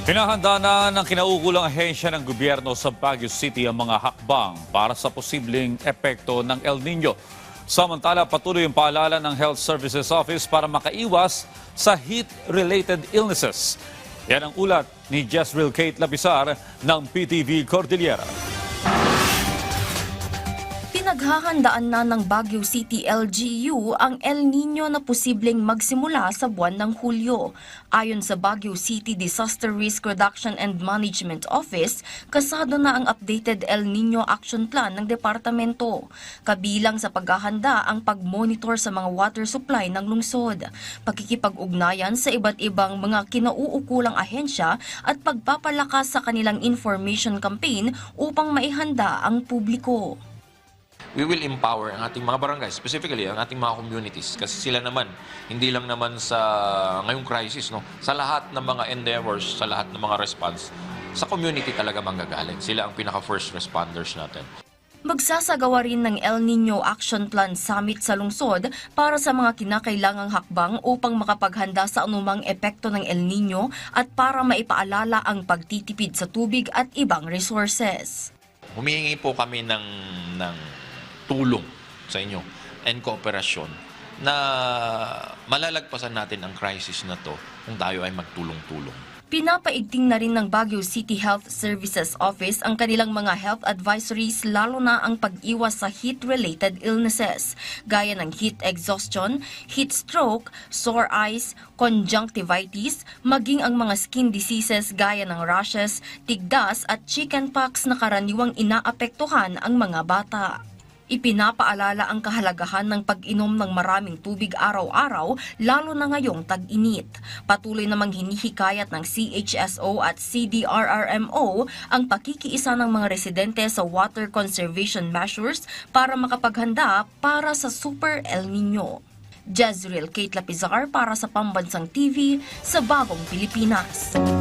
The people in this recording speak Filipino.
Hinahanda na ng kinaukulang ahensya ng gobyerno sa Baguio City ang mga hakbang para sa posibleng epekto ng El Nino. Samantala, patuloy ang paalala ng Health Services Office para makaiwas sa heat-related illnesses. Yan ang ulat ni Jezreel Kate Lapisar ng PTV Cordillera. Pinaghahandaan na ng Baguio City LGU ang El Nino na posibleng magsimula sa buwan ng Hulyo. Ayon sa Baguio City Disaster Risk Reduction and Management Office, kasado na ang updated El Nino Action Plan ng departamento. Kabilang sa paghahanda ang pag-monitor sa mga water supply ng lungsod, pakikipag-ugnayan sa iba't ibang mga kinauukulang ahensya at pagpapalakas sa kanilang information campaign upang maihanda ang publiko. We will empower ang ating mga barangay, specifically ang ating mga communities. Kasi sila naman, hindi lang naman sa ngayong crisis, no? Sa lahat ng mga endeavors, sa lahat ng mga response, sa community talaga manggagaling. Sila ang pinaka-first responders natin. Magsasagawa rin ng El Nino Action Plan Summit sa lungsod para sa mga kinakailangang hakbang upang makapaghanda sa anumang epekto ng El Nino at para maipaalala ang pagtitipid sa tubig at ibang resources. Humihingi po kami ng tulong sa inyo and kooperasyon na malalagpasan natin ang crisis na to kung tayo ay magtulong-tulong. Pinapaigting na rin ng Baguio City Health Services Office ang kanilang mga health advisories lalo na ang pag-iwas sa heat-related illnesses gaya ng heat exhaustion, heat stroke, sore eyes, conjunctivitis, maging ang mga skin diseases gaya ng rashes, tigdas at chickenpox na karaniwang inaapektuhan ang mga bata. Ipinapaalala ang kahalagahan ng pag-inom ng maraming tubig araw-araw, lalo na ngayong tag-init. Patuloy namang hinihikayat ng CHSO at CDRRMO ang pakikiisa ng mga residente sa water conservation measures para makapaghanda para sa Super El Nino. Jezreel Kate Lapizar para sa Pambansang TV sa Bagong Pilipinas.